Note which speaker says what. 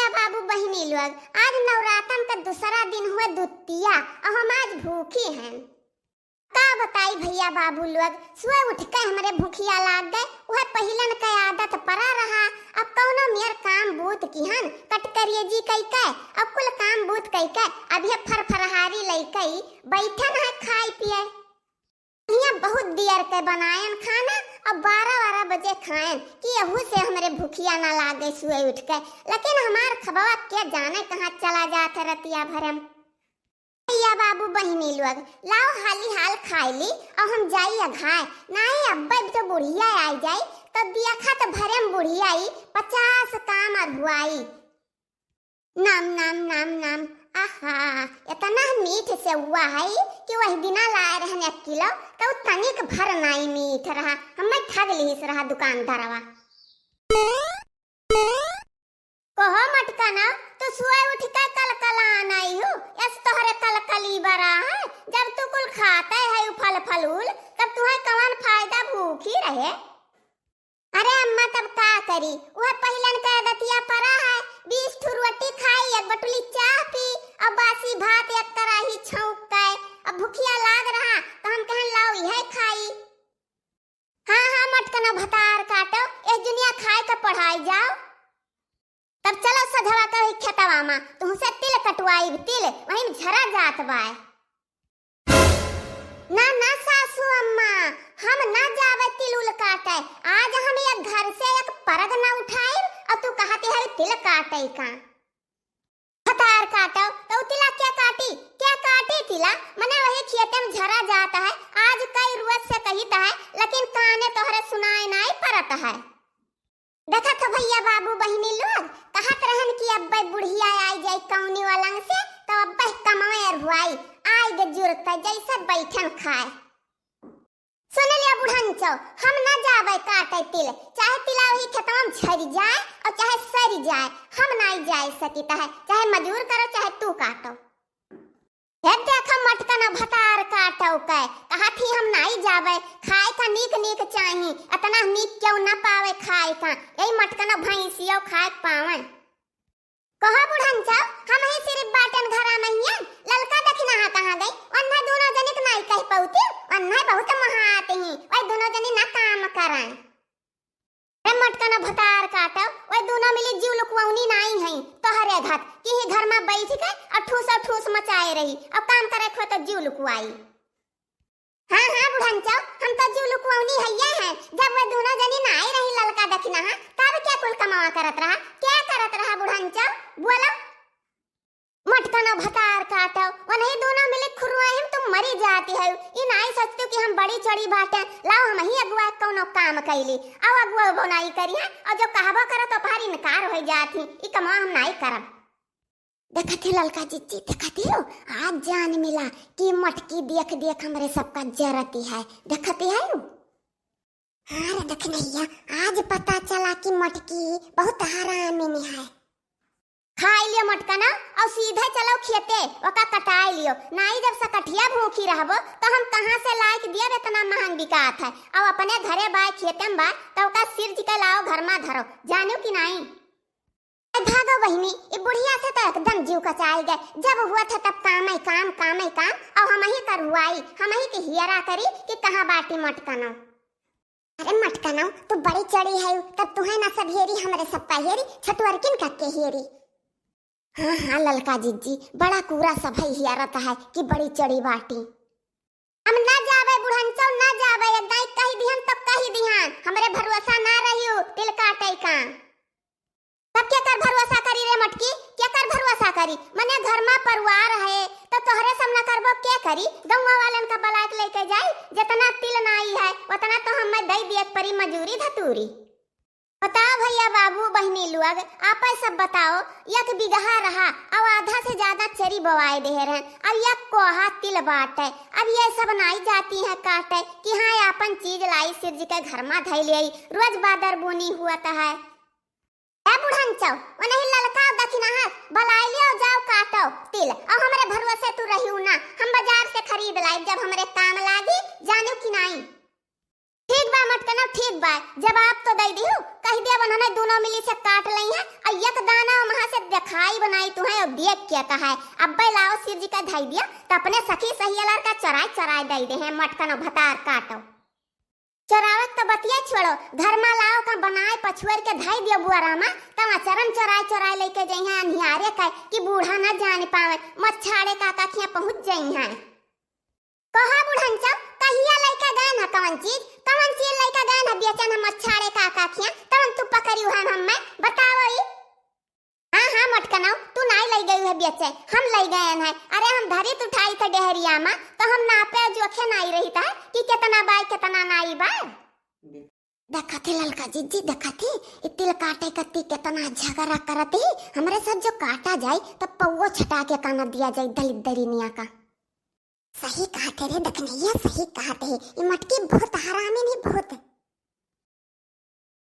Speaker 1: भैया बाबू बहनी लोग, आज नवरात्र का दूसरा दिन हुआ द्वितीया और हम आज भूखी हैं। का बताई भैया बाबू लोग, सुबह उठ के हमारे भूखिया लाग गए। वह पहिलन का आदत पड़ा रहा। अब कौनो मेर काम बूत की हन कट करिए जी कई के, अब कुल काम बूत कई के अब ये फरफरहारी लई कई बैठन है खाई पिए। यहाँ बहुत देर के बनायन खाना और 12-12 बजे खाएं कि यहू से हमारे भूखिया ना लागे सुबह उठ के। लेकिन हमार खबवा क्या जाने कहाँ चला जाता रतिया भरम। भैया बाबू बहनी लोग, लाओ हाली हाल खाई ली और हम जाइए घाय। नहीं अब्बा भी तो बुढ़िया आई जाई तब दिया खा तो भरम बुढ़िया आई 50 काम और हुआई। नाम नाम नाम नाम, आहा इतना मीठ से हुआ है कि वही दिना लाए रहने 1 किलो तो तनिक भर नहीं मीठ रहा। हमें ठग ली रहा दुकानदारवा। कहो मटका ना तो सुबह उठ के कलकला नहीं हो, यस तोहरे कलकली बरा है। जब तू कुल खाता है फल फलूल तब तुम्हें कौन फायदा भूखी रहे। अरे अम्मा तब का करी, वह पहिलन का दतिया परा है 20 ठू रोटी खाई, 1 बटुली चाह पी और बासी भात 1 कराही छौंक के। अब भूखिया लाग रहा तो हम कहन लाओ यह खाई। हाँ हाँ मटकना भतार काटो, इस दुनिया खाए का पढ़ाई जाओ। तब चलो सधवा कर खेतवा मा तुमसे तिल कटवाई, तिल वहीं झरा जात बाय। ना ना सासू अम्मा, हम ना जावे तिल उल काटे। आज हम एक घर से एक परग ना उठाए और तू कहते है तिल काटे का। भतार काटो तो तिला क्या काटी, क्या काटी तिला मने वही खेते में झरा जाता है। आज कई रोज से कहीता है लेकिन काने तोहरे सुनाई नहीं पड़ता है। देखा तो भैया बाबू बहनी लोग कहत रहन कि अब्बे बुढ़िया आई जाई कौनी वालंग से तो अब्बे कमाएर हुआई आई दे जुरत जैसे बैठन खाए। सुन लिया बुढ़ंचो, हम ना जावे काटे तिल, चाहे तिला वही खेतवा में झरी जाए और चाहे सरी जाए, हम नहीं जाए सकीता है। चाहे मजूर करो चाहे तू काटो। हे देखा मटकना भतार काटो के कहा थी हम नहीं जावे, खाए का नीक नीक चाही, इतना नीक क्यों ना पावे खाए का। यही मटकना भैंसियो खाए पावे। कहा बुढ़ंचा हम ही सिर्फ बाटन घरा नहीं है, ललका दखना हा कहां गई। अन्ना दोनों जनिक नहीं कह पौती, अन्ना बहुत महाते ही वही दोनों जनी ना काम कराए। रे मटकना भतार काटो वही दोनों मिली जीव लुकवाउनी नहीं है तोहरे घात कि ही घर में बैठ के और ठूस मचाए रही और काम करे खो तो जीव लुकवाई। हाँ हाँ बुढ़ंचा हम तो जीव लुकवाउनी है। जब वे दोनों जनी नहीं रही ललका दखना हा तब क्या कुल कमावा करत रहा, क्या करत रहा बुढ़ंचा बोलो। मटकना भतार काटो और नहीं दोनों मिले खुरवाए हम तुम मरी जाती है। इन आई सोचते कि हम बड़ी चढ़ी बाटे लाओ हम ही अगुआ कोनो काम कैली और अगुआ बनाई करी है और जो कहबो करो तो भारी इनकार हो जाती ई कमा हम नहीं करब। देखती ललका जीजी देखती हो आज जान मिला कि मटकी देख देख हमरे सबका जरती है। देखती है अरे देख नहीं आज पता चला कि मटकी बहुत हरामी है। खाई लियो मटकना और सीधे चलो खेते ओका कटाई लियो। नहीं जब सकठिया भूखी रहबो तो हम कहां से लायक दिया इतना महंग बिकात है। और अपने घरे बाय खेते में बा तो ओका सिर जिका लाओ घर में धरो, जानो कि नहीं। भागो बहिनी ये बुढ़िया से तो एकदम जीव कचाई गए। जब हुआ था तब काम और हम ही कर हुआई, हम ही के हियरा करी कि कहां बाटी मटकना। अरे मटकना तू बड़ी चढ़ी है तब तुम्हें ना सब हेरी हमरे सब का हेरी छटवरकिन का के हेरी। हाँ हाँ ललका जीजी बड़ा कूरा सब है हियारत है कि बड़ी चढ़ी बाटी। हम ना जावे बुढ़ंचो ना जावे दाई कही दिहन तो कही दिहन हमरे भरोसा ना रहियो तिल काटे का। तब क्या कर भरोसा करी रे मटकी, क्या कर भरोसा करी मने घर में परिवार है तो तोहरे सामना करबो क्या करी। गौवा वालन का बलाक लेके जाई जितना तिल नाई है उतना तो हमें दई दियत परी मजूरी धतूरी। बताओ भैया बाबू बहनी लोग आप सब बताओ। एक बिगहा रहा और आधा से ज्यादा चरी बवाए दे रहे अब एक कोहा तिल बाटे। अब ये सब नहीं जाती है काटे कि हाँ अपन चीज लाई सिर जी के घर में धई ले रोज बादर बोनी हुआ है। बुढ़ंचो वो नहीं ललका दखिना हाथ बलाई लियो जाओ काटो तिल और हमरे भरोसे तू रहियो ना, हम बाजार से खरीद लाई जब हमरे काम लागी, जानो कि नहीं। ठीक बा मटकना ठीक बा, जवाब तो दे दियो कह दे उन्होंने दोनों मिली से काट लई है और एक दाना वहां से दिखाई बनाई तुम्हें और देख क्या कहा है अब लाओ शिव जी का धाई दिया तो अपने सखी सहियालार का चराय चराय दे दे हैं मटकन भतार काटो चरावत तो बतिया छोड़ो घर में लाओ का बनाए पछुआर के धाई दियो बुआरामा तमा चरम चराय चराय लेके जई हैं निहारे का कि बूढ़ा न जान पावे मत छाड़े काका खिया पहुंच जई हैं कहा बुढ़न चौ कहिया लइका गान है कौन चीज लइका गान है बेचन हम मत छाड़े काका खिया तवन तू पकड़ियो हम मैं बताओ ई हाँ मटकनाओ तू नहीं लई गई है बेचे हम लई गए हैं अरे हम धरी तू उठाई था डेहरिया में तो हम नापे जोखे नहीं रही था कि कितना बाई कितना नहीं बाय देखा थे ललका जीजी देखा थे तिल काटे कत्ती कितना झगड़ा करती हमारे साथ जो काटा जाए तो पौवो छटा के काना दिया जाए दलित दरिनिया का सही कहते रे दखनैया सही कहते ये मटकी बहुत हरामी नहीं बहुत